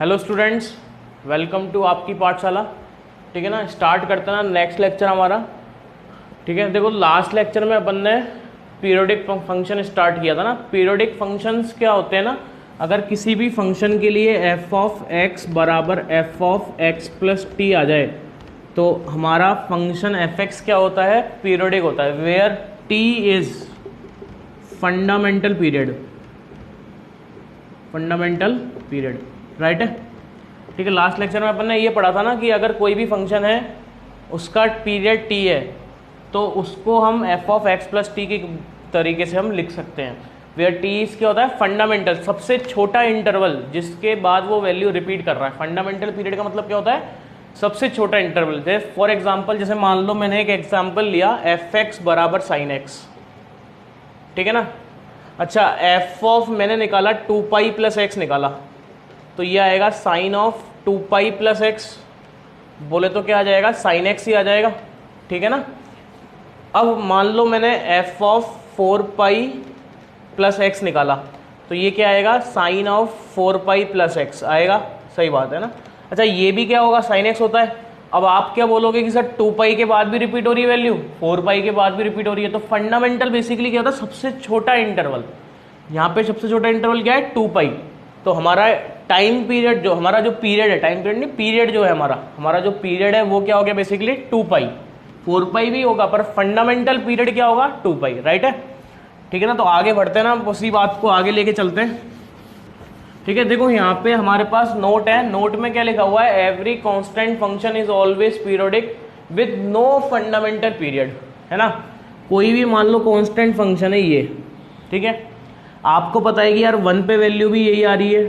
Hello students, welcome to आपकी पाठशाला। ठीक है ना, स्टार्ट करते हैं ना नेक्स्ट लेक्चर हमारा। ठीक है, देखो लास्ट लेक्चर में अपन ने पीरियोडिक फंक्शन स्टार्ट किया था ना। पीरियोडिक फंक्शंस क्या होते हैं ना, अगर किसी भी फंक्शन के लिए एफ ऑफ एक्स बराबर f of x plus t आ जाए तो हमारा फंक्शन एफ एक्स क्या होता है, पीरियोडिक होता है। Where t is fundamental period, fundamental period, right है। ठीक है, लास्ट लेक्चर में अपन ने ये पढ़ा था ना कि अगर कोई भी फंक्शन है उसका पीरियड टी है तो उसको हम F of x plus T के तरीके से हम लिख सकते हैं। वेयर टी इज क्या होता है, फंडामेंटल, सबसे छोटा इंटरवल जिसके बाद वो वैल्यू रिपीट कर रहा है। फंडामेंटल पीरियड का मतलब क्या होता है, सबसे छोटा इंटरवल। जैसे फॉर एग्जाम्पल, जैसे मान लो मैंने एक एग्जाम्पल लिया एफ एक्स बराबर साइन एक्स, ठीक है ना। अच्छा, एफ ऑफ मैंने निकाला 2 पाई प्लस एक्स निकाला, तो ये आएगा sine of 2 pi plus x, बोले तो क्या आ जाएगा, साइन एक्स ही आ जाएगा। ठीक है ना। अब मान लो मैंने f of 4 pi plus x निकाला, तो ये क्या आएगा, sine of 4 pi plus x आएगा। सही बात है ना। अच्छा, ये भी क्या होगा, साइन एक्स होता है। अब आप क्या बोलोगे कि सर 2 पाई के बाद भी रिपीट हो रही है वैल्यू, 4 पाई के बाद भी रिपीट हो रही है। तो फंडामेंटल बेसिकली क्या होता है, सबसे छोटा इंटरवल। यहाँ पे सबसे छोटा इंटरवल क्या है, 2 पाई। तो हमारा टाइम पीरियड, जो हमारा जो पीरियड है, टाइम पीरियड नहीं, पीरियड जो है हमारा जो पीरियड है वो क्या हो गया, बेसिकली 2 पाई। 4 पाई भी होगा पर फंडामेंटल पीरियड क्या होगा, 2 पाई, राइट है। ठीक है ना। तो आगे बढ़ते हैं ना, उसी बात को आगे लेके चलते हैं। ठीक है, देखो यहाँ पे हमारे पास नोट है। नोट में क्या लिखा हुआ है, every constant function is always periodic with no fundamental period, है ना। कोई भी मान लो कांस्टेंट फंक्शन है ये, ठीक है। आपको पता है कि यार 1 पे वैल्यू भी यही आ रही है,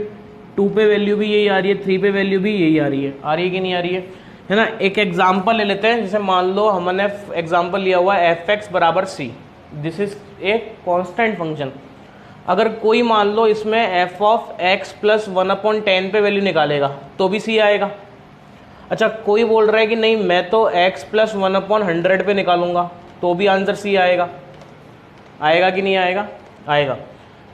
2 पे वैल्यू भी यही आ रही है, 3 पे वैल्यू भी यही आ रही है कि नहीं आ रही है ना। एक एग्जाम्पल ले लेते हैं। जैसे मान लो हमने एग्जाम्पल लिया हुआ है एफ एक्स बराबर c, this is a constant function. अगर कोई मान लो इसमें एफ ऑफ एक्स प्लस 1/10 पे वैल्यू निकालेगा तो भी सी आएगा। अच्छा, कोई बोल रहा है कि नहीं मैं तो एक्स प्लस 1/100 पे निकालूंगा तो भी आंसर सी आएगा कि नहीं आएगा, आएगा।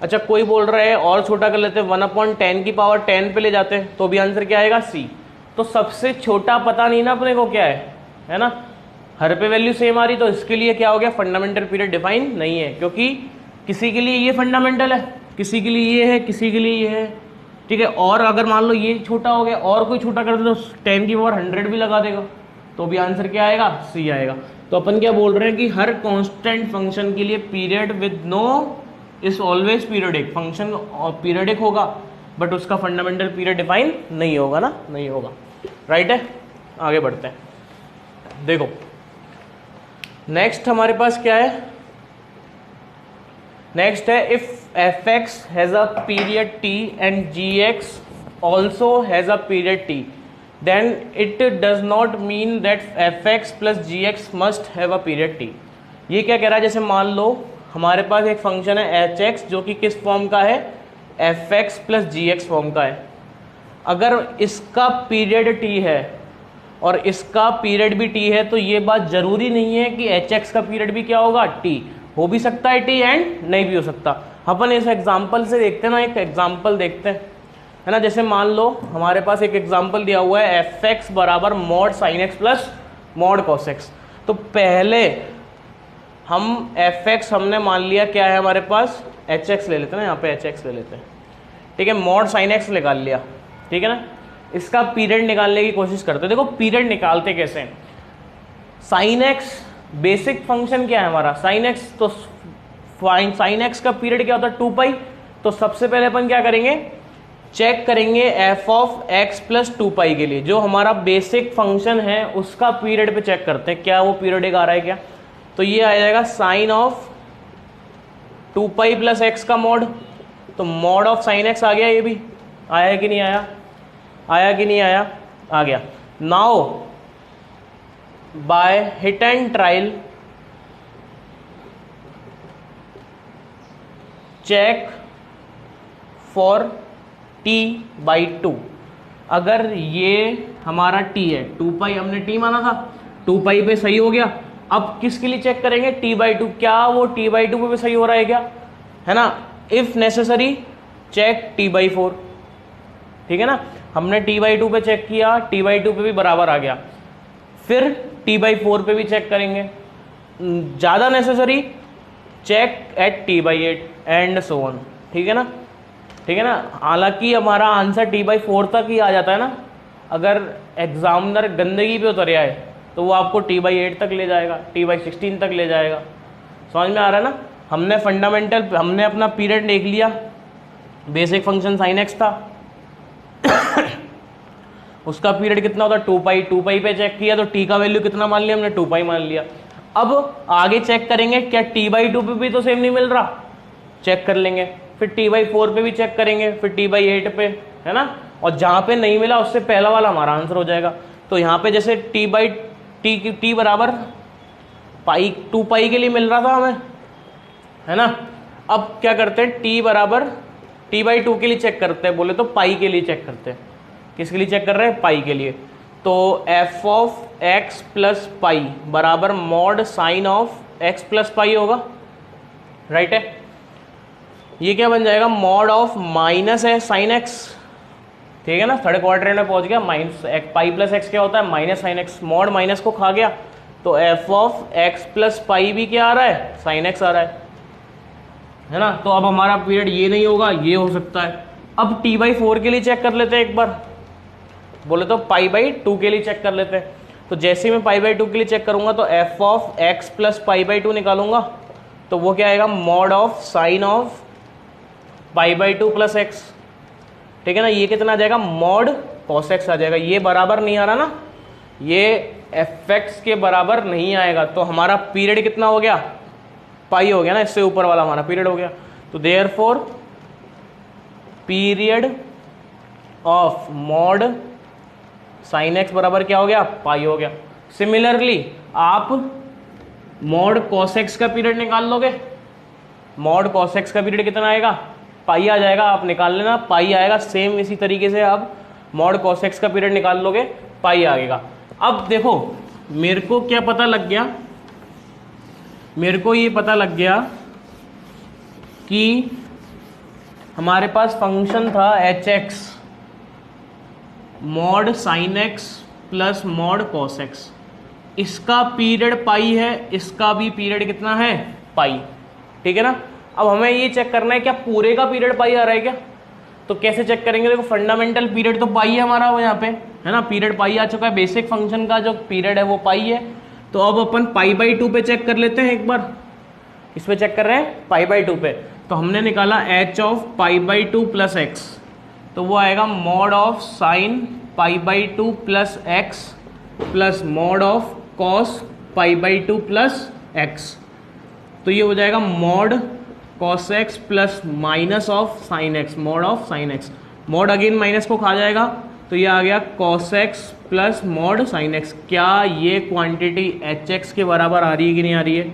अच्छा, कोई बोल रहा है और छोटा कर लेते हैं, 1/10 की पावर 10 पे ले जाते हैं तो भी आंसर क्या आएगा, सी। तो सबसे छोटा पता नहीं ना अपने को क्या है ना। हर पे वैल्यू सेम आ रही, तो इसके लिए क्या हो गया, फंडामेंटल पीरियड डिफाइन नहीं है, क्योंकि किसी के लिए ये फंडामेंटल है, किसी के लिए ये है, किसी के लिए ये है। ठीक है, और अगर मान लो ये छोटा हो गया और कोई छोटा कर दे तो 10 की पावर 100 भी लगा देगा तो भी आंसर क्या आएगा, सी आएगा। तो अपन क्या बोल रहे हैं कि हर कांस्टेंट फंक्शन के लिए period with no is always periodic, function periodic होगा बट उसका फंडामेंटल पीरियड डिफाइन नहीं होगा ना, नहीं होगा, राइट है। आगे बढ़ते हैं। देखो नेक्स्ट हमारे पास क्या है, नेक्स्ट है if f x has a period t and g x also has a period t then it does not mean that f x plus g x must have a period t. ये क्या कह रहा है, जैसे मान लो हमारे पास एक function है एच एक्स जो कि किस फॉर्म का है, f x plus g x form का है। अगर इसका पीरियड टी है और इसका पीरियड भी टी है तो ये बात जरूरी नहीं है कि एच एक्स का पीरियड भी क्या होगा, टी। हो भी सकता है टी एंड नहीं भी हो सकता। अपन इस एग्जाम्पल से देखते हैं ना, एक एग्जाम्पल देखते हैं, है ना। जैसे मान लो हमारे पास एक एग्जाम्पल दिया हुआ है एफ एक्स बराबर mod sine x plus mod cos x. तो पहले हम एफ एक्स हमने मान लिया क्या है हमारे पास, एच एक्स ले लेते हैं ना, यहाँ पे एच एक्स ले लेते हैं, ठीक है। मॉड साइन एक्स निकाल लिया, ठीक है ना। इसका पीरियड निकालने की कोशिश करते हैं। देखो पीरियड निकालते कैसे हैं, साइन एक्स बेसिक फंक्शन क्या है हमारा, साइन एक्स। तो साइन एक्स का पीरियड क्या होता है, 2 पाई। तो सबसे पहले अपन क्या करेंगे, चेक करेंगे एफ ऑफ एक्स प्लस 2 पाई के लिए, जो हमारा बेसिक फंक्शन है उसका पीरियड पे चेक करते हैं क्या वो पीरियडिक आ रहा है क्या। तो ये आ जाएगा sine of 2 pi plus x का मॉड, तो मॉड ऑफ साइन एक्स आ गया। ये भी आया कि नहीं आया, आया कि नहीं आया, आ गया। Now by hit and trial check for t/2। अगर ये हमारा t है, 2 पाई हमने t माना था, 2 पाई पे सही हो गया। अब किसके लिए चेक करेंगे, t/2, क्या वो t/2 पे भी सही हो रहा है क्या, है ना। इफ नेसेसरी चेक t/4, ठीक है ना। हमने t/2 पे चेक किया, t/2 पे भी बराबर आ गया, फिर t/4 पे भी चेक करेंगे, ज़्यादा necessary check at t/8 and so on. ठीक है ना, ठीक है ना। हालांकि हमारा आंसर t/4 तक ही आ जाता है ना, अगर एग्जामिनर गंदगी पे उतर आए तो वो आपको t/8 तक ले जाएगा, t/16 तक ले जाएगा। समझ में आ रहा है ना। हमने फंडामेंटल, हमने अपना पीरियड देख लिया, बेसिक फंक्शन साइन एक्स था उसका पीरियड कितना होता है 2पाई, 2पाई पे चेक किया तो t का वैल्यू कितना मान लिया हमने 2पाई मान लिया। अब आगे चेक करेंगे क्या t/2 पे भी तो सेम नहीं मिल रहा, चेक कर लेंगे, फिर t/4 पे भी चेक करेंगे, फिर t/8 पे, है ना। और जहाँ पे नहीं मिला उससे पहला वाला हमारा आंसर हो जाएगा। तो यहाँ पे जैसे t बराबर पाई 2पाई के लिए मिल रहा था हमें, है ना। अब क्या करते हैं, t बराबर t/2 के लिए चेक करते हैं, बोले तो पाई के लिए चेक करते हैं। किसके लिए चेक कर रहे हैं, पाई के लिए। तो f of x plus pi बराबर mod sine of x plus pi होगा, राइट है। ये क्या बन जाएगा, मॉड ऑफ माइनस है साइन x, ठीक है ना। थर्ड क्वाड्रेंट में पहुंच गया, माइनस पाई प्लस एक्स क्या होता है minus sign x, mod minus को खा गया, तो f ऑफ x प्लस पाई भी क्या आ रहा है, साइन x आ रहा है ना। तो अब हमारा पीरियड ये नहीं होगा, ये हो सकता है। अब t/4 के लिए चेक कर लेते हैं एक बार, बोले तो π/2 के लिए चेक कर लेते हैं। तो जैसे मैं π/2 के लिए चेक करूंगा तो f ऑफ x प्लस π/2 निकालूंगा, तो वो क्या आएगा, mod of sine of π/2 plus x, ठीक है ना। ये कितना आ जाएगा, मॉड cos x आ जाएगा। ये बराबर नहीं आ रहा ना, ये fx के बराबर नहीं आएगा, तो हमारा पीरियड कितना हो गया, पाई हो गया ना, इससे ऊपर वाला हमारा पीरियड हो गया। तो therefore period of mod sine x बराबर क्या हो गया, पाई हो गया। सिमिलरली आप मॉड कॉस एक्स का पीरियड निकाल लोगे, मॉड कॉस एक्स का पीरियड कितना आएगा, पाई आ जाएगा, आप निकाल लेना, पाई आएगा। सेम इसी तरीके से आप मॉड कॉस एक्स का पीरियड निकाल लोगे, पाई आएगा। अब देखो मेरे को क्या पता लग गया, मेरे को ये पता लग गया कि हमारे पास फंक्शन था H x mod sine x plus mod cos x, इसका पीरियड पाई है, इसका भी पीरियड कितना है, पाई, ठीक है ना। अब हमें ये चेक करना है क्या पूरे का पीरियड पाई आ रहा है क्या, तो कैसे चेक करेंगे, देखो फंडामेंटल पीरियड तो पाई है हमारा, वो यहाँ पे है ना, पीरियड पाई आ चुका है, बेसिक फंक्शन का जो पीरियड है वो पाई है। तो अब अपन π/2 पे चेक कर लेते हैं एक बार, इस पे चेक कर रहे हैं π/2 पे। तो हमने निकाला h ऑफ π/2 प्लस एक्स, तो वो आएगा mod of sine π/2 plus x plus mod of cos π/2 plus x, तो ये हो जाएगा mod cos x plus minus of sine x, mod of sine x, mod again minus को खा जाएगा, तो ये आ गया cos x plus mod sine x. क्या ये क्वांटिटी एच एक्स के बराबर आ रही है कि नहीं आ रही है,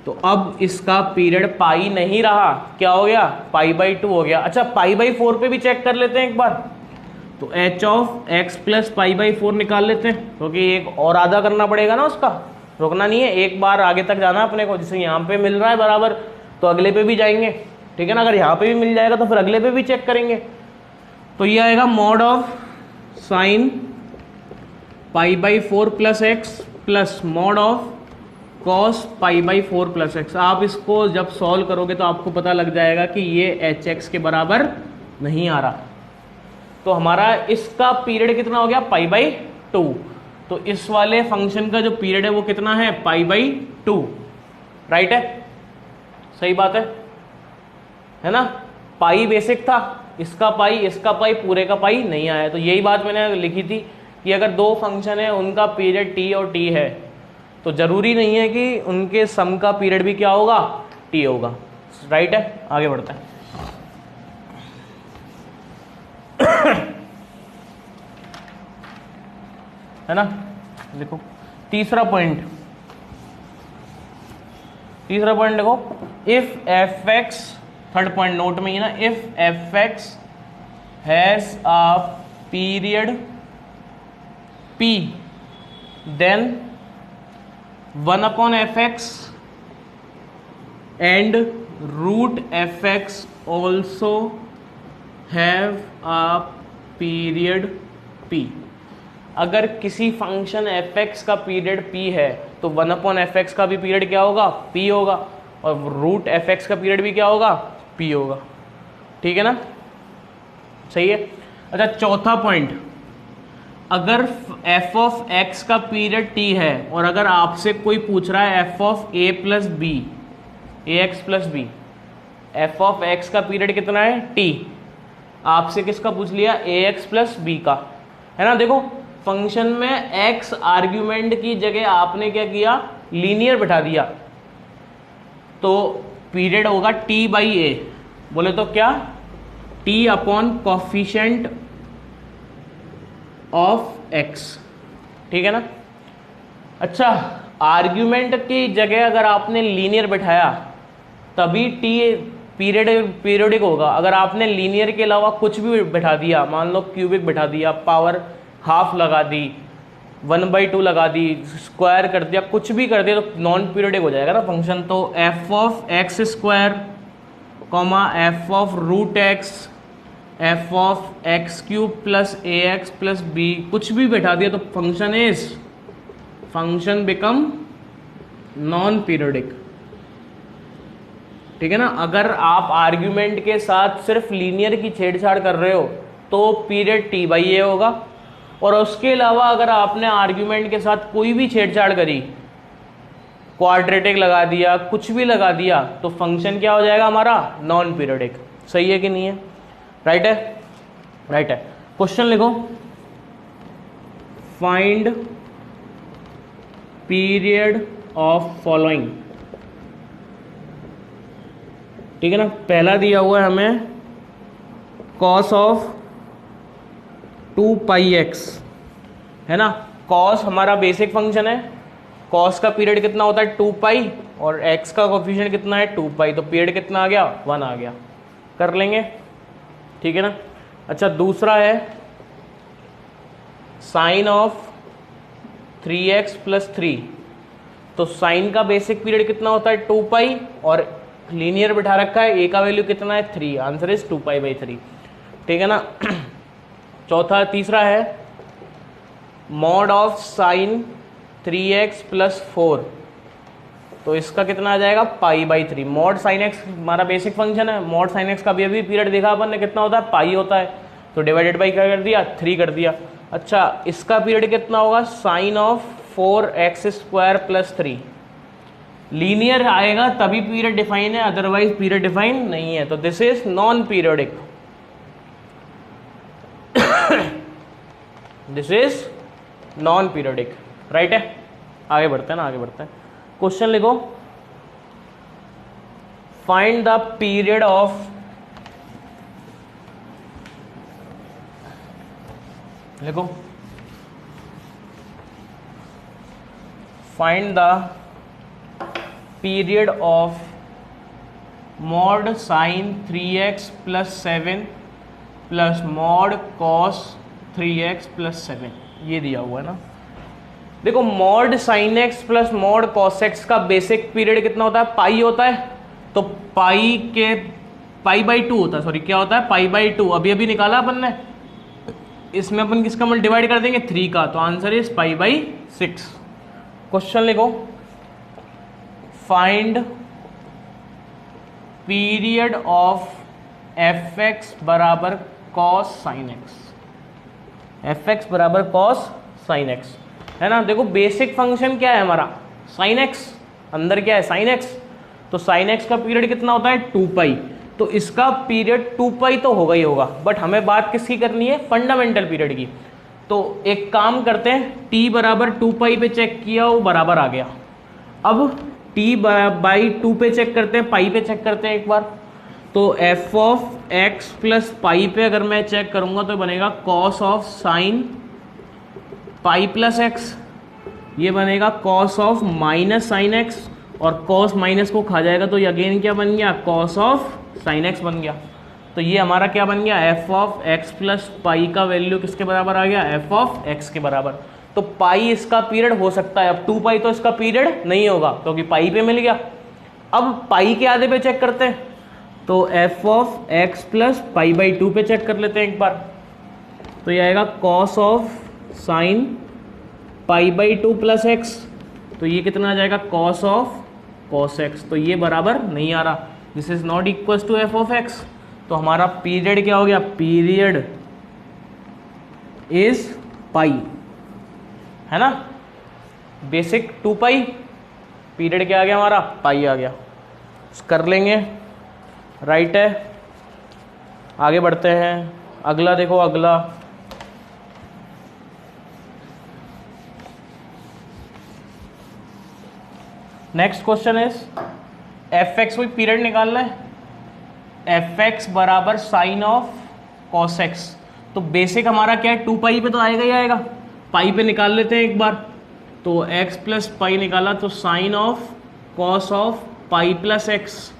तो अब इसका पीरियड पाई नहीं रहा, क्या हो गया, π/2 हो गया। अच्छा π/4 पे भी चेक कर लेते हैं एक बार, तो h ऑफ x प्लस π/4 निकाल लेते हैं, क्योंकि एक और आधा करना पड़ेगा ना, उसका रुकना नहीं है, एक बार आगे तक जाना अपने को। जैसे यहाँ पे मिल रहा है बराबर तो अगले पे भी जाएंगे, ठीक है ना। अगर यहाँ पे भी मिल जाएगा तो फिर अगले पे भी चेक करेंगे। तो ये आएगा mod of sine π/4 plus x plus mod of cos π/4 plus x. आप इसको जब सॉल्व करोगे तो आपको पता लग जाएगा कि ये एच एक्स के बराबर नहीं आ रहा, तो हमारा इसका पीरियड कितना हो गया, π/2। तो इस वाले फंक्शन का जो पीरियड है वो कितना है, π/2, राइट है, सही बात है ना। पाई बेसिक था, इसका पाई पूरे का पाई नहीं आया। तो यही बात मैंने लिखी थी कि अगर दो फंक्शन है उनका पीरियड टी और टी है तो जरूरी नहीं है कि उनके सम का पीरियड भी क्या होगा, टी होगा, राइट है। आगे बढ़ते हैं है ना। देखो तीसरा पॉइंट देखो, if f x, third point note में ही ना, if f x has a period p then 1/fx and root fx also have a period p। अगर किसी फंक्शन एफ एक्स का पीरियड p है तो 1/f(x) का भी पीरियड क्या होगा, p होगा, और रूट एफ एक्स का पीरियड भी क्या होगा, p होगा। ठीक है ना, सही है। अच्छा, चौथा पॉइंट, अगर एफ ऑफ एक्स का पीरियड t है और अगर आपसे कोई पूछ रहा है f of a plus b, a x plus b, f of x का पीरियड कितना है, t, आपसे किसका पूछ लिया, ए एक्स प्लस बी का, है ना। देखो फंक्शन में x आर्ग्यूमेंट की जगह आपने क्या किया, लीनियर बिठा दिया, तो पीरियड होगा t बाई ए, बोले तो क्या, t upon coefficient of x। ठीक है ना। अच्छा, आर्ग्यूमेंट की जगह अगर आपने लीनियर बिठाया तभी t पीरियडिक होगा। अगर आपने लीनियर के अलावा कुछ भी बिठा दिया, मान लो क्यूबिक बिठा दिया, पावर हाफ लगा दी, 1/2 लगा दी, स्क्वायर कर दिया, कुछ भी कर दिया, तो नॉन पीरियडिक हो जाएगा ना फंक्शन। तो f of x square comma f of root x, f of x cube plus a x plus b, कुछ भी बैठा दिया तो फंक्शन बिकम नॉन पीरियडिक। ठीक है ना। अगर आप आर्ग्यूमेंट के साथ सिर्फ लीनियर की छेड़छाड़ कर रहे हो तो पीरियड t बाई ए होगा, और उसके अलावा अगर आपने आर्ग्यूमेंट के साथ कोई भी छेड़छाड़ करी, क्वाड्रेटिक लगा दिया, कुछ भी लगा दिया, तो फंक्शन क्या हो जाएगा हमारा, नॉन पीरियडिक। सही है कि नहीं है, राइट है, राइट है। क्वेश्चन लिखो, फाइंड पीरियड ऑफ फॉलोइंग। ठीक है ना। पहला दिया हुआ है हमें कॉस ऑफ 2πx, है ना। कॉस हमारा बेसिक फंक्शन है, कॉस का पीरियड कितना होता है 2π, और x का कोफिशिएंट कितना है 2π, तो पीरियड कितना आ गया, 1 आ गया, कर लेंगे। ठीक है ना। अच्छा, दूसरा है साइन ऑफ 3x प्लस 3, तो साइन का बेसिक पीरियड कितना होता है 2π, और लीनियर बिठा रखा है, a का वैल्यू कितना है 3, आंसर इज 2π/3। ठीक है ना। तीसरा है mod of sign 3x plus 4, तो इसका कितना आ जाएगा π/3। मॉड साइन एक्स हमारा बेसिक फंक्शन है, मॉड साइन एक्स का भी अभी पीरियड देखा अपन ने कितना होता है, पाई होता है, तो डिवाइडेड बाई क्या कर दिया, 3 कर दिया। अच्छा, इसका पीरियड कितना होगा, sign of 4x² plus 3, linear आएगा तभी पीरियड डिफाइन है, अदरवाइज पीरियड डिफाइन नहीं है, तो this is non periodic. This is non periodic, right है। आगे बढ़ते हैं ना, आगे बढ़ते हैं। क्वेश्चन लिखो, फाइंड द पीरियड ऑफ, लिखो, find the period of mod sine 3x plus 7 plus mod cos 3x plus 7, ये दिया हुआ है ना। देखो mod sine x plus mod cos x का बेसिक पीरियड कितना होता है, पाई होता है, तो पाई/2 होता है, सॉरी क्या होता है, पाई/2, अभी निकाला अपन ने, इसमें अपन किसका डिवाइड कर देंगे 3 का, तो आंसर इज π/6। क्वेश्चन लिखो, फाइंड पीरियड ऑफ fx बराबर cos sin x, fx बराबर cos sin x, है ना। देखो बेसिक फंक्शन क्या है हमारा, sin x, अंदर क्या है sin x, तो sin x का पीरियड कितना होता है 2π, तो इसका पीरियड 2π तो होगा ही होगा, बट हमें बात किसकी करनी है, फंडामेंटल पीरियड की। तो एक काम करते हैं, t बराबर 2π पे चेक किया, वो बराबर आ गया। अब t/2 पे चेक करते हैं, पाई पे चेक करते हैं एक बार, तो f of x plus pi पे अगर मैं चेक करूंगा तो बनेगा cos of sine pi plus x, ये बनेगा cos of minus sine x, और cos माइनस को खा जाएगा तो ये अगेन क्या बन गया, cos ऑफ साइन x बन गया। तो ये हमारा क्या बन गया, f ऑफ x प्लस पाई का वैल्यू किसके बराबर आ गया, f ऑफ x के बराबर। तो पाई इसका पीरियड हो सकता है, अब 2π तो इसका पीरियड नहीं होगा क्योंकि पाई पे मिल गया। अब पाई के आधे पे चेक करते हैं, तो f ऑफ x प्लस π/2 पे चेक कर लेते हैं एक बार, तो ये आएगा cos of sine pi by 2 plus x, तो ये कितना आ जाएगा कॉस ऑफ कॉस एक्स, तो ये बराबर नहीं आ रहा, this is not equal to f of x. तो हमारा पीरियड क्या हो गया, पीरियड इज पाई, है ना, बेसिक 2 पाई, पीरियड क्या आ गया हमारा, पाई आ गया, कर लेंगे, राइट है। आगे बढ़ते हैं, अगला देखो, अगला next question is F x, कोई पीरियड निकालना है, एफ एक्स बराबर साइन ऑफ कॉस एक्स, तो बेसिक हमारा क्या है 2 पाई पे तो आएगा ही आएगा, पाई पे निकाल लेते हैं एक बार, तो x प्लस पाई निकाला तो sine of cos of pi plus x,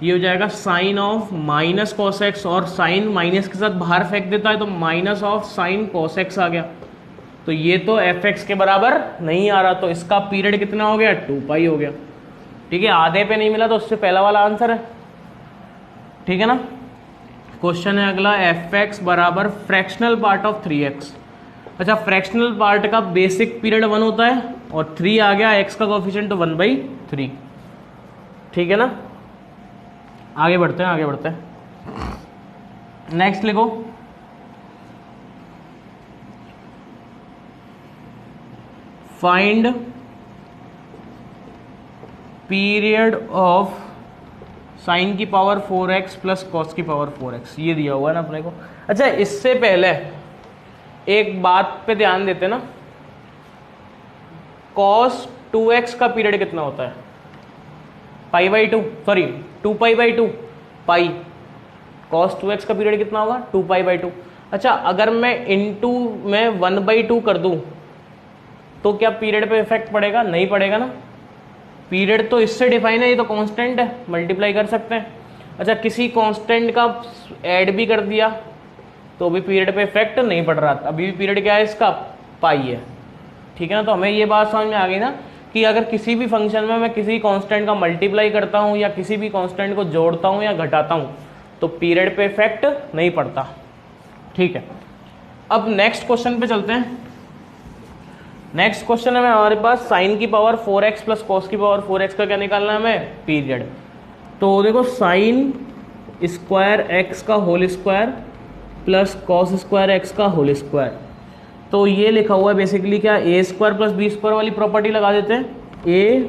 ये हो जाएगा sine of minus cos x, और साइन माइनस के साथ बाहर फेंक देता है तो minus of sine cos x आ गया, तो ये तो एफ एक्स के बराबर नहीं आ रहा, तो इसका पीरियड कितना हो गया, 2 पाई हो गया, ठीक है, आधे पे नहीं मिला तो उससे पहला वाला आंसर है, ठीक है ना। क्वेश्चन है अगला, एफ एक्स बराबर फ्रैक्शनल पार्ट ऑफ 3x, अच्छा फ्रैक्शनल पार्ट का बेसिक पीरियड 1 होता है और 3 आ गया, x का कोएफिशिएंट तो 1/3, ठीक है ना। आगे बढ़ते हैं, आगे बढ़ते हैं, नेक्स्ट लिखो, फाइंड पीरियड ऑफ साइन की पावर 4x प्लस कॉस की पावर 4x, ये दिया हुआ है ना अपने को। अच्छा इससे पहले एक बात पे ध्यान देते ना, cos 2x का पीरियड कितना होता है, pi by 2, sorry 2 pi by 2 pi, cos 2x का पीरियड कितना होगा 2 पाई बाई 2। अच्छा अगर मैं इनटू में 1/2 कर दूं तो क्या पीरियड पे इफेक्ट पड़ेगा, नहीं पड़ेगा ना, पीरियड तो इससे डिफाइन है, ये तो कांस्टेंट है, मल्टीप्लाई कर सकते हैं। अच्छा किसी कांस्टेंट का ऐड भी कर दिया तो भी पीरियड पे इफेक्ट नहीं पड़ रहा, अभी भी पीरियड क्या है इसका, पाई है, ठीक है ना। तो हमें ये बात समझ में आ गई ना कि अगर किसी भी फंक्शन में मैं किसी कांस्टेंट का मल्टीप्लाई करता हूँ या किसी भी कांस्टेंट को जोड़ता हूँ या घटाता हूँ तो पीरियड पे इफेक्ट नहीं पड़ता, ठीक है। अब नेक्स्ट क्वेश्चन पे चलते हैं। नेक्स्ट क्वेश्चन है हमारे पास साइन की पावर 4x प्लस कॉस की पावर 4x का क्या निकालना है हमें, पीरियड। तो देखो साइन स्क्वायर एक्स का whole square plus cos square x का होल स्क्वायर, तो ये लिखा हुआ है बेसिकली क्या, a square plus b square वाली प्रॉपर्टी लगा देते हैं, ए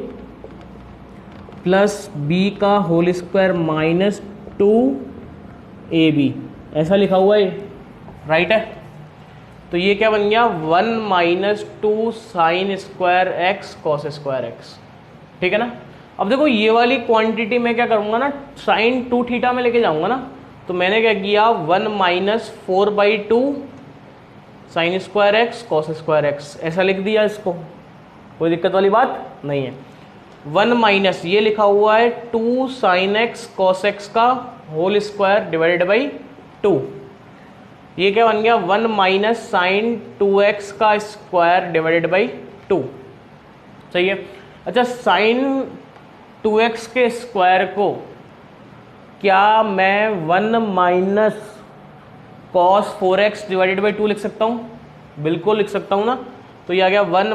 प्लस बी का होल स्क्वायर माइनस 2ab, ऐसा लिखा हुआ है, राइट है। तो ये क्या बन गया 1 minus 2 sign square x cos square x, ठीक है ना। अब देखो ये वाली क्वांटिटी में क्या करूंगा ना, साइन 2 थीटा में लेके जाऊंगा ना, तो मैंने क्या किया 1 minus 4/2 sign square x cos square x, ऐसा लिख दिया इसको, कोई दिक्कत वाली बात नहीं है। 1 माइनस ये लिखा हुआ है 2 साइन एक्स कॉस एक्स का होल स्क्वायर डिवाइडेड बाई 2, ये क्या बन गया 1 माइनस साइन 2x का स्क्वायर डिवाइडेड बाई 2, सही है। अच्छा साइन 2x के स्क्वायर को क्या मैं 1 minus cos 4x divided by 2 लिख सकता हूँ, बिल्कुल लिख सकता हूँ ना। तो ये आ गया 1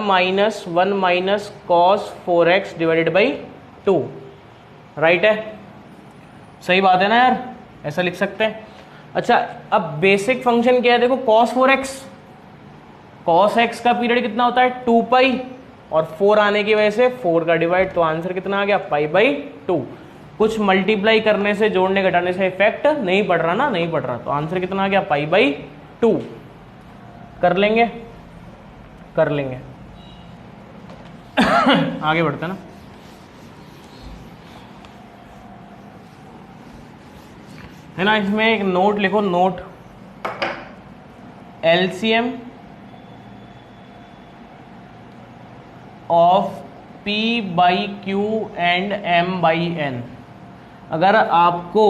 minus cos 4x divided by 2, right है, सही बात है ना यार, ऐसा लिख सकते हैं। अच्छा अब बेसिक फंक्शन क्या है, देखो cos 4x, cos x का पीरियड कितना होता है 2 पाई, और 4 आने की वजह से 4 का डिवाइड, तो आंसर कितना आ गया पाई बाई 2। कुछ मल्टीप्लाई करने से जोड़ने घटाने से इफेक्ट नहीं पड़ रहा ना, नहीं पड़ रहा, तो आंसर कितना आ गया पाई बाई 2। कर लेंगे, कर लेंगे आगे बढ़ते हैं ना। है ना, इसमें एक नोट लिखो, note LCM of P by Q and M by N। अगर आपको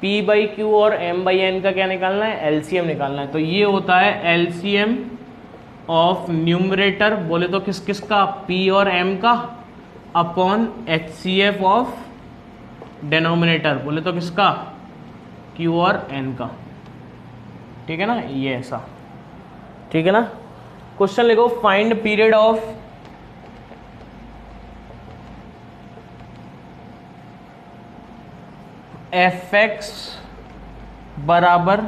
P बाई क्यू और M बाई N का क्या निकालना है, एलसीएम निकालना है, तो ये होता है एलसीएम ऑफ न्यूमरेटर बोले तो किस किस का, P और M का, अपॉन HCF ऑफ डिनोमिनेटर बोले तो किसका, Q और N का, ठीक है ना, ये ऐसा, ठीक है ना। क्वेश्चन लिखो, find period of f x बराबर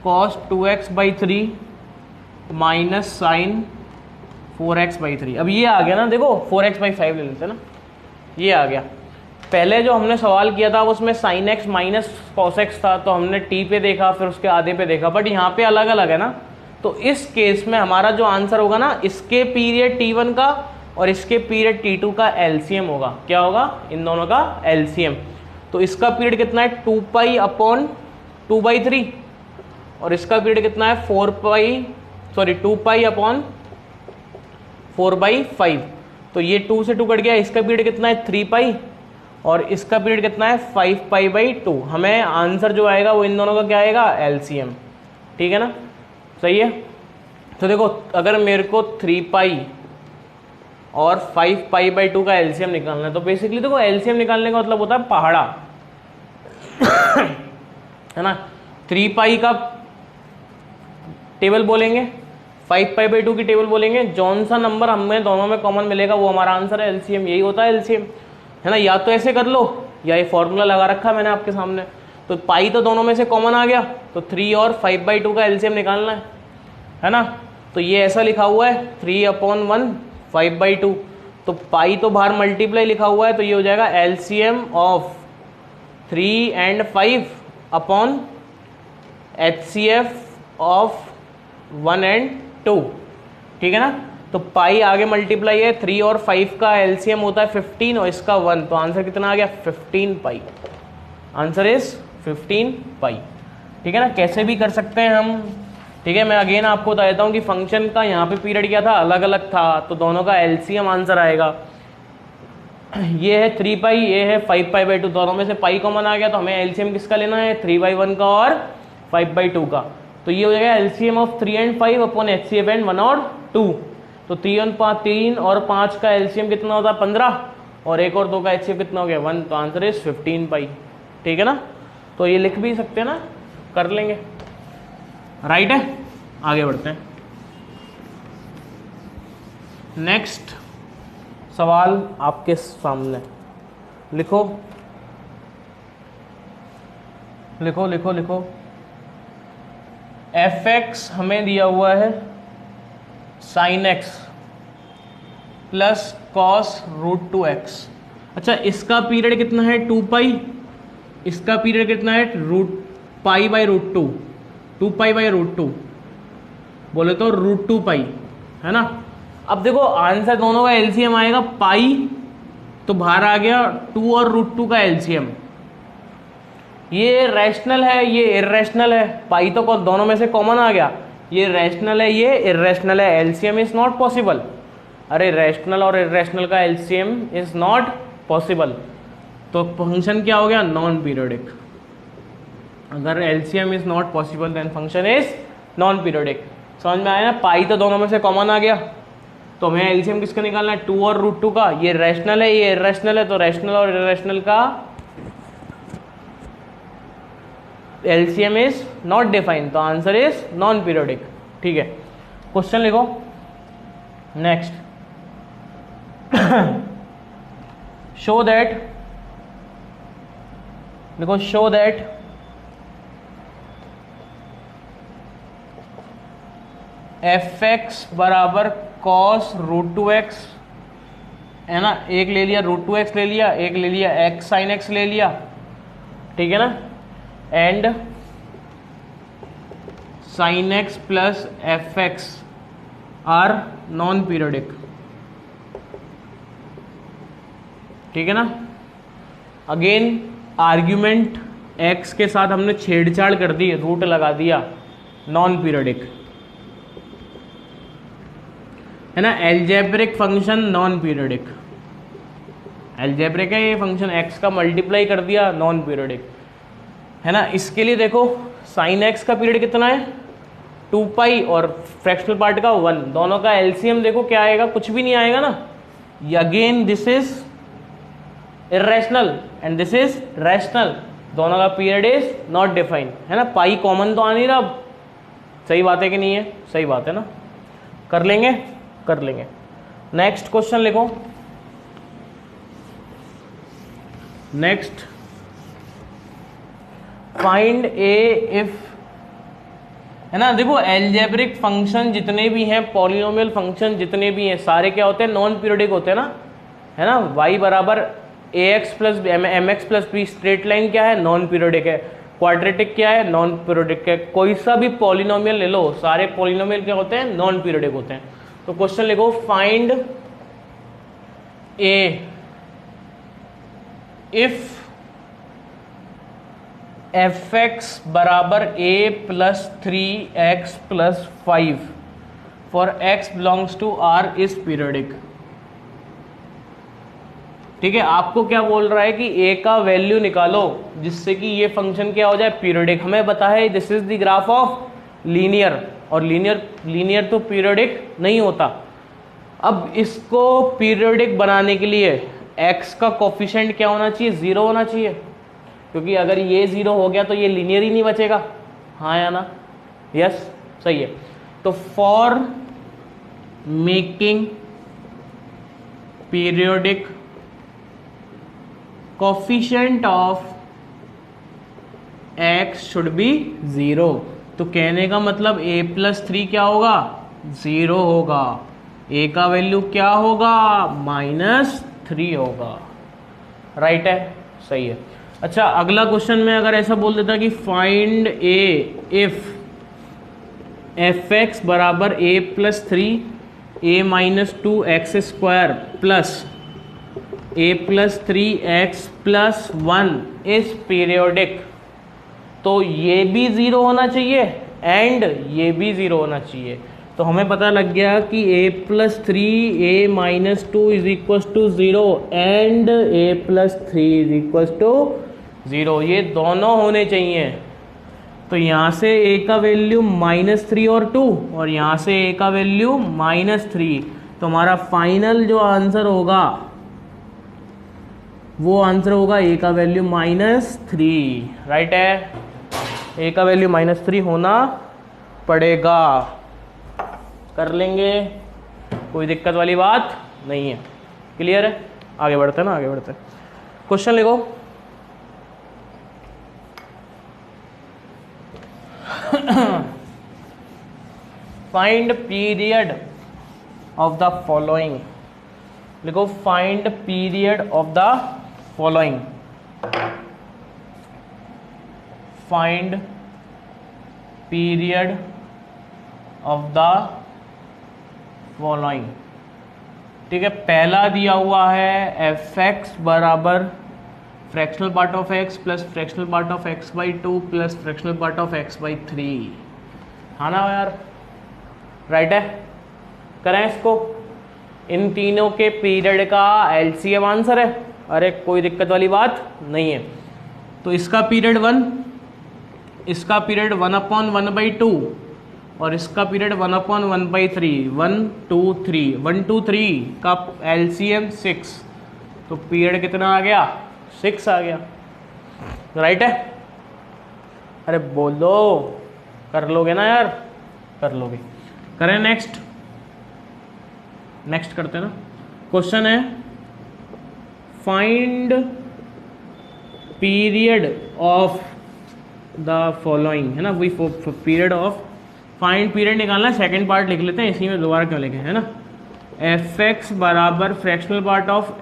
cos 2x/3 minus sine 4x/3। अब ये आ गया ना, देखो 4x/5 ले लेते हैं ना, ये आ गया। पहले जो हमने सवाल किया था उसमें sin x minus cos x था, तो हमने t पे देखा, फिर उसके आधे पे देखा, बट यहाँ पे अलग अलग है ना। तो इस केस में हमारा जो आंसर होगा ना, इसके पीरियड t1 का और इसके पीरियड t2 का एलसीएम होगा। क्या होगा? इन दोनों का एलसीएम। तो इसका पीरियड कितना है? 2π/2/3 और इसका पीरियड कितना है? 2π/4/5। तो ये 2 से 2 कट गया। इसका पीरियड कितना है? 3π और इसका पीरियड कितना है? 5π/2। हमें आंसर जो आएगा वो इन दोनों का क्या आएगा? एलसीएम। ठीक है ना, सही है। तो देखो, अगर मेरे को 3π और 5π/2 का एलसीएम निकालना है, तो बेसिकली देखो एलसीएम निकालने का मतलब होता है पहाड़ा है ना। 3π का टेबल बोलेंगे, 5π/2 की टेबल बोलेंगे, जौन सा नंबर हमें दोनों में कॉमन मिलेगा वो हमारा आंसर है। एलसीएम यही होता है एलसीएम, है ना। या तो ऐसे कर लो, या ये फॉर्मूला लगा रखा है मैंने आपके सामने। तो पाई तो दोनों में से कॉमन आ गया, तो 3 और 5/2 का एलसीएम निकालना है ना। तो ये ऐसा लिखा हुआ है 3/1 5/2। तो पाई तो बाहर मल्टीप्लाई लिखा हुआ है, तो ये हो जाएगा LCM of 3 and 5 upon HCF of 1 and 2। ठीक है ना। तो पाई आगे मल्टीप्लाई है, 3 और 5 का एलसीएम होता है 15 और इसका 1, तो आंसर कितना आ गया? 15π। Answer is 15π। ठीक है ना, कैसे भी कर सकते हैं हम। ठीक है, मैं अगेन आपको बता देता हूँ कि फंक्शन का यहाँ पे पीरियड क्या था? अलग अलग था, तो दोनों का एलसीएम आंसर आएगा। ये है 3π, ये है 5π/2, दोनों में से पाई कॉमन आ गया, तो हमें एलसीएम किसका लेना है? 3/1 का और 5/2 का। तो ये हो जाएगा LCM of 3 and 5 upon HCF and 1 और 2। तो 3 और 5 का एलसीएम कितना होता है? 15 और 1 और 2 का HCF कितना हो गया? 1। तो आंसर इज 15π। ठीक है ना, तो ये लिख भी सकते हैं ना, कर लेंगे। राइट है, आगे बढ़ते हैं। नेक्स्ट सवाल आपके सामने, लिखो लिखो लिखो लिखो। एफ एक्स हमें दिया हुआ है sine x plus cos √2x। अच्छा, इसका पीरियड कितना है? 2π। इसका पीरियड कितना है? π/√2, 2π/√2 बोले तो √2π, है ना। अब देखो आंसर दोनों का एलसीएम आएगा, पाई तो बाहर आ गया, 2 और √2 का एलसीएम। ये रैशनल है, ये इर्रेशनल है। पाई तो दोनों में से कॉमन आ गया, ये रैशनल है, ये इर्रेशनल है। LCM is not possible. अरे रैशनल और इर्रेशनल का एलसीएम इज नॉट पॉसिबल। तो फंक्शन क्या हो गया? Non periodic. अगर LCM is not possible then function is non periodic. समझ में आया ना? पाई तो दोनों में से कॉमन आ गया, तो हमें एलसीएम किसका निकालना है? 2 और √2 का। ये रैशनल है, ये इर्रेशनल है, तो रैशनल और इर्रेशनल का एलसीएम इज नॉट डिफाइंड, तो आंसर इज नॉन पीरियोडिक। ठीक है, क्वेश्चन लिखो नेक्स्ट। शो दैट, देखो शो दैट एफ एक्स बराबर कॉस √2x, है ना। एक ले लिया √2x ले लिया, एक ले लिया x sin x ले लिया, ठीक है ना। And sin x plus f x are non periodic, ठीक है ना। अगेन आर्ग्यूमेंट x के साथ हमने छेड़छाड़ कर दी, रूट लगा दिया, नॉन पीरियोडिक, है ना। Algebraic function non periodic, algebraic है ये फंक्शन, x का मल्टीप्लाई कर दिया, नॉन पीरियोडिक, है ना। इसके लिए देखो साइन x का पीरियड कितना है? 2π और फ्रैक्शनल पार्ट का 1, दोनों का एलसीएम देखो क्या आएगा? कुछ भी नहीं आएगा ना। Again this is irrational and this is rational, दोनों का पीरियड इज नॉट डिफाइंड, है ना। पाई कॉमन तो आ नहीं रहा, सही बात है कि नहीं है, सही बात है ना। कर लेंगे, कर लेंगे। नेक्स्ट क्वेश्चन लिखो। नेक्स्ट, फाइंड ए इफ, है ना। देखो एल्जेब्रिक फंक्शन जितने भी हैं, पॉलिनोमियल फंक्शन जितने भी हैं, सारे क्या होते हैं, नॉन पीरियोडिक होते हैं ना, है ना। y बराबर ax plus mx plus b, straight line क्या है, नॉन पीरियोडिक है। क्वाड्रेटिक क्या है, नॉन पीरियोडिक है। कोई सा भी पॉलिनोमियल ले लो, सारे पॉलिनोमियल क्या होते हैं, नॉन पीरियोडिक होते हैं। तो क्वेश्चन लिखो, फाइंड ए इफ fx बराबर a plus 3x plus 5 for x belongs to r is periodic. ठीक है, आपको क्या बोल रहा है कि a का वैल्यू निकालो जिससे कि ये फंक्शन क्या हो जाए, पीरियोडिक। हमें पता है this is the graph of linear, और लीनियर तो पीरियोडिक नहीं होता। अब इसको पीरियोडिक बनाने के लिए x का कोफिशिएंट क्या होना चाहिए, 0 होना चाहिए, क्योंकि अगर ये 0 हो गया तो ये लीनियर ही नहीं बचेगा, हाँ या ना, यस, सही है। तो for making periodic coefficient of x should be 0। तो कहने का मतलब a प्लस 3 क्या होगा, 0 होगा। a का वैल्यू क्या होगा, -3 होगा। राइट है, सही है। अच्छा, अगला क्वेश्चन में अगर ऐसा बोल देता कि फाइंड a इफ fx बराबर a plus 3 a minus 2x square plus a plus 3x plus 1 is periodic, तो ये भी 0 होना चाहिए एंड ये भी 0 होना चाहिए। तो हमें पता लग गया कि a plus 3 a minus 2 is equal to 0 and a plus 3 is equal to 0, ये दोनों होने चाहिए। तो यहाँ से a का वैल्यू -3 और 2, और यहाँ से a का वैल्यू -3, तो हमारा फाइनल जो आंसर होगा वो आंसर होगा a का वैल्यू -3। राइट है, a का वैल्यू -3 होना पड़ेगा। कर लेंगे, कोई दिक्कत वाली बात नहीं है, क्लियर है। आगे बढ़ते हैं ना, आगे बढ़ते हैं। क्वेश्चन लिखो, find period of the following. लिखो, find period of the following. Find period of the following. ठीक है, पहला दिया हुआ है fx बराबर fractional part of x plus fractional part of x by 2 plus fractional part of x by 3, हाँ ना यार, राइट है। करें इसको, इन तीनों के पीरियड का एलसीएम आंसर है, अरे कोई दिक्कत वाली बात नहीं है। तो इसका पीरियड 1, इसका पीरियड 1/1/2 और इसका पीरियड 1/1/3, 1 2 3, 1 2 3 का एलसीएम 6, तो पीरियड कितना आ गया, 6 आ गया। राइट है, अरे बोलो, कर लोगे ना यार, कर लोगे। करें नेक्स्ट, नेक्स्ट करते हैं ना। क्वेश्चन है, find period of the following, है ना, वही पीरियड ऑफ, फाइंड पीरियड निकालना है, सेकेंड पार्ट लिख लेते हैं, इसी में दोबारा क्यों लिखे, है ना। fx बराबर fractional part of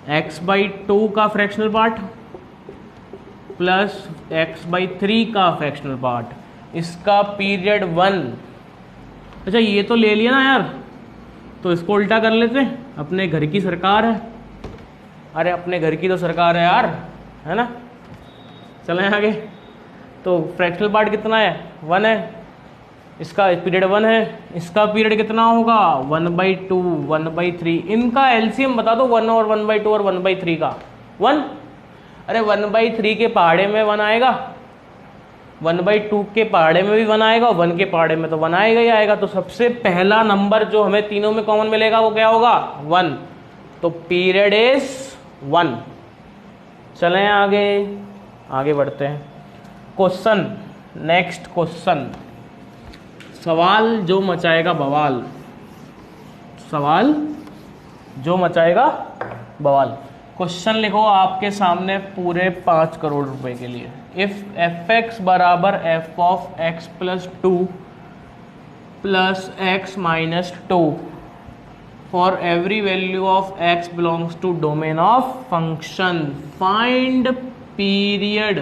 x by 2 का fractional part plus x by 3 का फ्रैक्शनल पार्ट, इसका पीरियड 1। अच्छा, ये तो ले लिया ना यार, तो इसको उल्टा कर लेते हैं, अपने घर की सरकार है, अरे अपने घर की तो सरकार है यार, है ना। चलें आगे, तो फ्रैक्शनल पार्ट कितना है, 1 है, इसका पीरियड 1 है, इसका पीरियड कितना होगा, 1/2 1/3। इनका एलसीएम बता दो, 1 और 1/2 और 1/3 का 1। अरे 1/3 के पहाड़े में 1 आएगा, 1/2 के पहाड़े में भी 1 आएगा, 1 के पहाड़े में तो 1 आएगा ही आएगा। तो सबसे पहला नंबर जो हमें तीनों में कॉमन मिलेगा वो क्या होगा, 1। तो पीरियड इज 1। चलें आगे, आगे बढ़ते हैं। क्वेश्चन, नेक्स्ट क्वेश्चन, सवाल जो मचाएगा बवाल, सवाल जो मचाएगा बवाल। क्वेश्चन लिखो आपके सामने पूरे 5 करोड़ रुपए के लिए। इफ एफ एक्स बराबर f of x plus 2 plus x minus 2 for every value of x belongs to domain of function, find period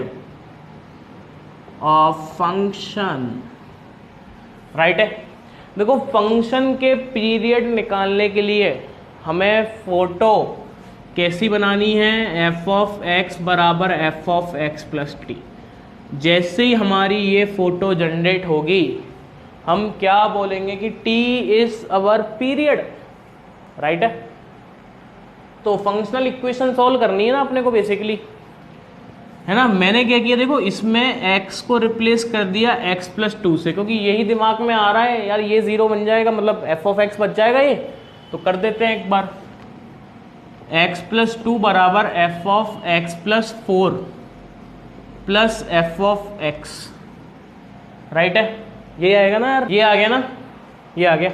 of function. Right है। देखो फंक्शन के पीरियड निकालने के लिए हमें फोटो कैसी बनानी है, एफ ऑफ एक्स बराबर f of x plus T. जैसे ही हमारी ये फोटो जनरेट होगी हम क्या बोलेंगे कि T is our period. Right है। तो फंक्शनल इक्वेशन सॉल्व करनी है ना अपने को बेसिकली, है ना। मैंने क्या किया, देखो इसमें x को रिप्लेस कर दिया x प्लस 2 से, क्योंकि यही दिमाग में आ रहा है यार, ये 0 बन जाएगा, मतलब f ऑफ x बच जाएगा ये। तो कर देते हैं एक बार, x प्लस 2 बराबर f of x plus 4 plus f of x। Right है, ये आएगा ना यार, ये आ गया ना, ये आ गया।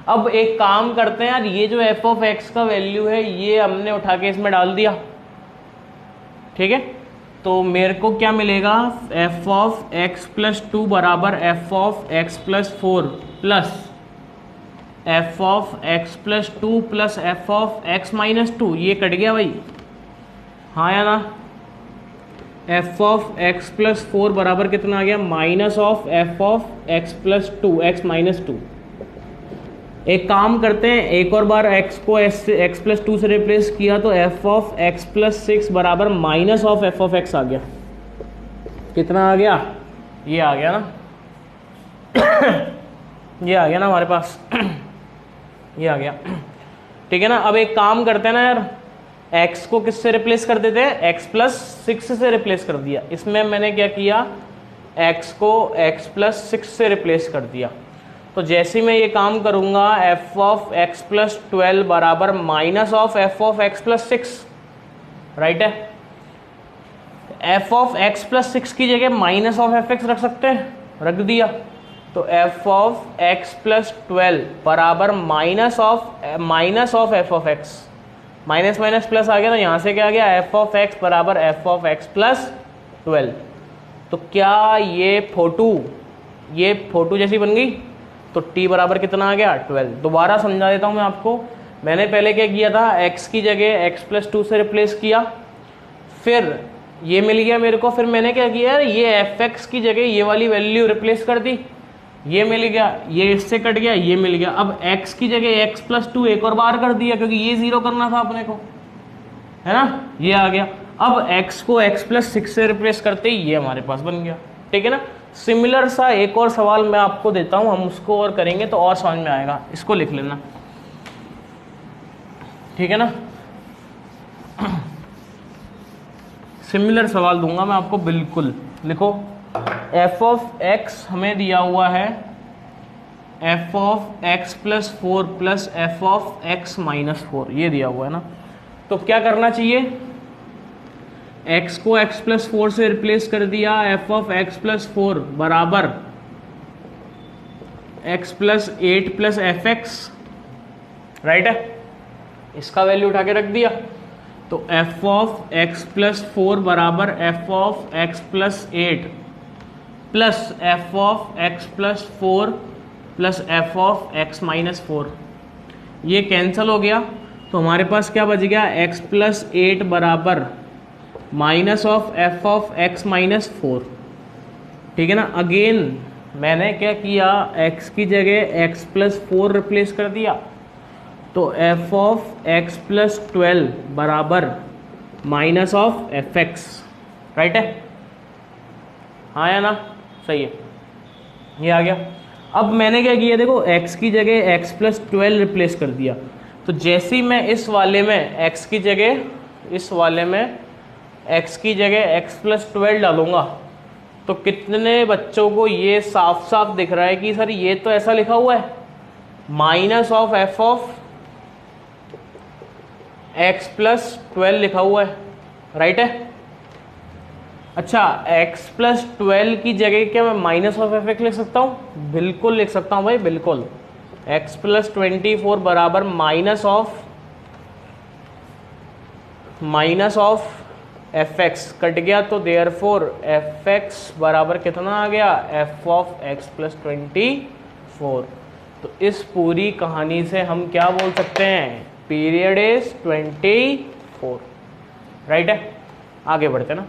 अब एक काम करते हैं यार, ये जो f ऑफ x का वैल्यू है ये हमने उठा के इसमें डाल दिया, ठीक है। तो मेरे को क्या मिलेगा, f ऑफ x प्लस 2 बराबर f of x plus 4 plus f of x plus 2 plus f of x minus 2। ये कट गया भाई, हाँ या ना। f ऑफ x प्लस 4 बराबर कितना आ गया, minus of f of x plus 2 x minus 2। एक काम करते हैं, एक और बार x को x प्लस 2 से रिप्लेस किया तो f ऑफ x प्लस 6 बराबर minus of f of x आ गया। कितना आ गया, ये आ गया ना ये आ गया ना हमारे पास ये आ गया, ठीक है ना। अब एक काम करते हैं ना यार, x को किससे रिप्लेस कर देते हैं, x प्लस 6 से रिप्लेस कर दिया। इसमें मैंने क्या किया, x को x प्लस 6 से रिप्लेस कर दिया। तो जैसे मैं ये काम करूंगा, f ऑफ x प्लस 12 बराबर minus of f of x plus 6। Right है। f ऑफ x प्लस 6 की जगह माइनस ऑफ एफ एक्स रख सकते हैं, रख दिया। तो f ऑफ x प्लस 12 बराबर minus of f of x, minus minus plus आ गया ना, यहाँ से क्या आ गया, f ऑफ x बराबर f ऑफ x प्लस 12। तो क्या ये फोटो जैसी बन गई। तो t बराबर कितना आ गया, 12। दोबारा समझा देता हूँ मैं आपको। मैंने पहले क्या किया था, x की जगह x प्लस 2 से रिप्लेस किया, फिर ये मिल गया मेरे को। फिर मैंने क्या किया, ये एफ एक्स की जगह ये वाली वैल्यू रिप्लेस कर दी, ये मिल गया, ये इससे कट गया, ये मिल गया। अब x की जगह x प्लस 2 एक और बार कर दिया, क्योंकि ये 0 करना था अपने को, है ना, ये आ गया। अब x को x प्लस 6 से रिप्लेस करते ही ये हमारे पास बन गया, ठीक है ना। सिमिलर सा एक और सवाल मैं आपको देता हूं, हम उसको और करेंगे तो और समझ में आएगा। इसको लिख लेना, ठीक है ना। सिमिलर सवाल दूंगा मैं आपको, बिल्कुल लिखो। f ऑफ x हमें दिया हुआ है f of x plus 4 plus f of x minus 4, ये दिया हुआ है ना। तो क्या करना चाहिए, x को x प्लस 4 से रिप्लेस कर दिया, f ऑफ x प्लस 4 बराबर x plus 8 plus f x. Right है, इसका वैल्यू उठा के रख दिया। तो f ऑफ x प्लस 4 बराबर f of x plus 8 plus f of x plus 4 plus f of x minus 4। ये कैंसिल हो गया, तो हमारे पास क्या बच गया, x प्लस 8 बराबर minus of f of x minus 4, ठीक है ना। अगेन मैंने क्या किया, x की जगह x प्लस 4 रिप्लेस कर दिया, तो f ऑफ x प्लस 12 बराबर minus of f x. Right है, हाँ या ना, सही है, ये आ गया। अब मैंने क्या किया, देखो x की जगह x प्लस 12 रिप्लेस कर दिया। तो जैसे ही मैं इस वाले में x की जगह x की जगह x प्लस 12 डालूंगा, तो कितने बच्चों को ये साफ साफ दिख रहा है कि सर ये तो ऐसा लिखा हुआ है, minus of F of x plus 12 लिखा हुआ है। राइट है, अच्छा, x प्लस 12 की जगह क्या मैं माइनस ऑफ एफ एक्स लिख सकता हूँ? बिल्कुल लिख सकता हूँ भाई, बिल्कुल। x प्लस 24 बराबर minus of f x cut गया, तो देयरफॉर एफ एक्स बराबर कितना आ गया? F of x plus 24। तो इस पूरी कहानी से हम क्या बोल सकते हैं? Period is 24। राइट है, आगे बढ़ते ना।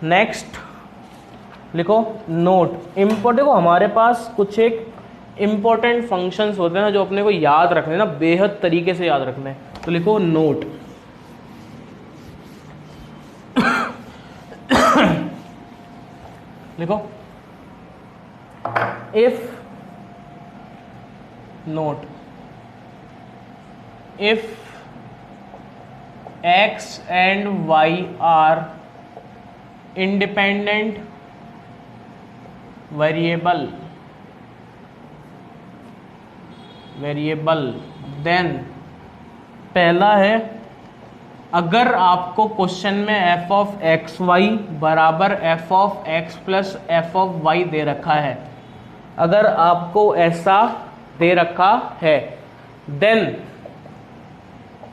नेक्स्ट लिखो नोट इम्पोर्टेंट। देखो हमारे पास कुछ एक इम्पोर्टेंट फंक्शंस होते हैं ना जो अपने को याद रखने ना, बेहद तरीके से याद रखने। तो लिखो नोट लिखो if note if x and y are independent variable then पहला है, अगर आपको क्वेश्चन में एफ ऑफ एक्स वाई बराबर f of x plus f of y दे रखा है, अगर आपको ऐसा दे रखा है, देन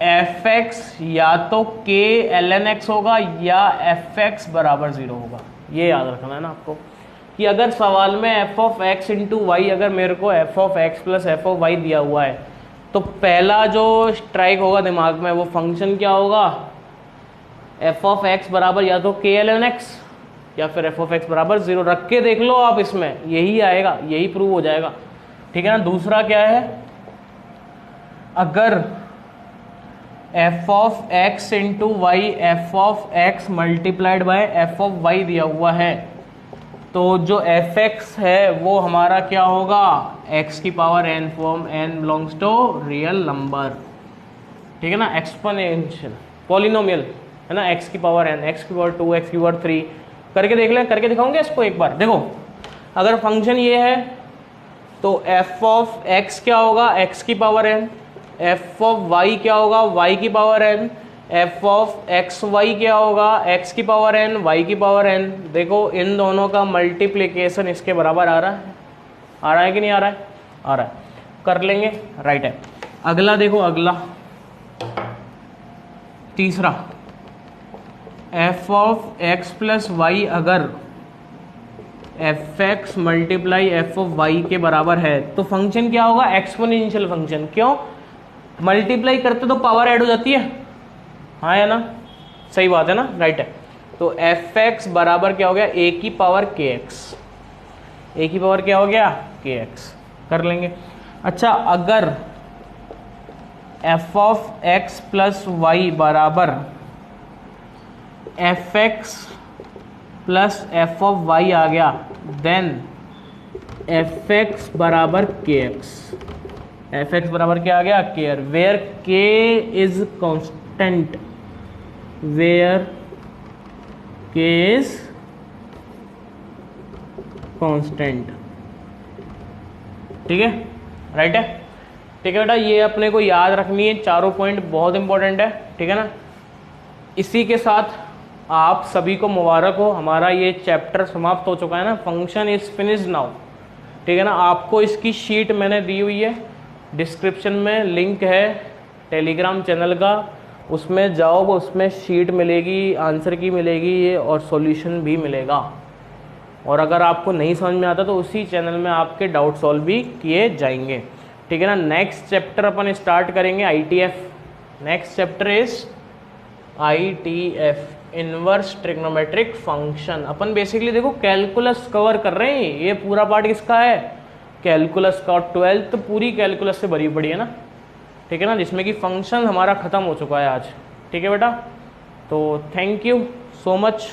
एफ एक्स या तो के एल एन एक्स होगा या एफ एक्स बराबर 0 होगा। ये याद रखना है ना आपको, कि अगर सवाल में f of x into y, अगर मेरे को f of x plus f of y दिया हुआ है, तो पहला जो स्ट्राइक होगा दिमाग में वो फंक्शन क्या होगा? एफ ऑफ एक्स बराबर या तो के एल एन एक्स या फिर एफ ऑफ एक्स बराबर 0। रख के देख लो आप, इसमें यही आएगा, यही प्रूव हो जाएगा। ठीक है ना। दूसरा क्या है, अगर f of x into y f of x multiplied by f of y दिया हुआ है, तो जो एफ एक्स है वो हमारा क्या होगा? एक्स की power n form n belongs to real number. ठीक है ना, एक्सपोनेंशियल पॉलिनोमियल है ना, एक्स की पावर एन, एक्स की पावर 2, एक्स की पावर 3। करके देख लें, करके दिखाऊंगे इसको एक बार। देखो अगर फंक्शन ये है तो एफ ऑफ एक्स क्या होगा? एक्स की power n. F of y क्या होगा? वाई की power n. F of x y क्या होगा? एक्स की पावर एन, वाई की पावर एन। देखो इन दोनों का मल्टीप्लिकेशन इसके बराबर आ रहा है कि नहीं आ रहा है? आ रहा है, कर लेंगे। राइट है। अगला देखो, अगला तीसरा, f of x plus y अगर f x multiply f of y के बराबर है तो फंक्शन क्या होगा? Exponential function. क्यों? मल्टीप्लाई करते तो पावर ऐड हो जाती है, हाँ है ना, सही बात है ना, राइट है। तो एफ एक्स बराबर क्या हो गया? ए की पावर के एक्स। ए की पावर क्या हो गया? के एक्स। कर लेंगे। अच्छा, अगर f of x plus y बराबर f x plus f of y आ गया, देन एफ एक्स बराबर के एक्स। एफ एक्स बराबर क्या आ गया? के, वेयर के इज कांस्टेंट, वेयर के इज कांस्टेंट। ठीक है, राइट है। ठीक है बेटा, ये अपने को याद रखनी है, चारों पॉइंट बहुत इंपॉर्टेंट है। ठीक है ना। इसी के साथ आप सभी को मुबारक हो, हमारा ये चैप्टर समाप्त हो चुका है ना, फंक्शन इज फिनिश्ड नाउ। ठीक है ना। आपको इसकी शीट मैंने दी हुई है, डिस्क्रिप्शन में लिंक है टेलीग्राम चैनल का, उसमें जाओ, उसमें शीट मिलेगी, आंसर की मिलेगी और सॉल्यूशन भी मिलेगा। और अगर आपको नहीं समझ में आता तो उसी चैनल में आपके डाउट सॉल्व भी किए जाएंगे। ठीक है ना। नेक्स्ट चैप्टर अपन स्टार्ट करेंगे ITF। Next chapter is ITF, inverse trigonometric function. Upon basically देखो कैलकुलस कवर कर रहे हैं। ये पूरा पार्ट किसका है? कैलकुलस का। 12th तो पूरी कैलकुलस से भरी पड़ी है ना। ठीक है ना, जिसमें कि फंक्शन हमारा ख़त्म हो चुका है आज। ठीक है बेटा, तो थैंक यू सो मच।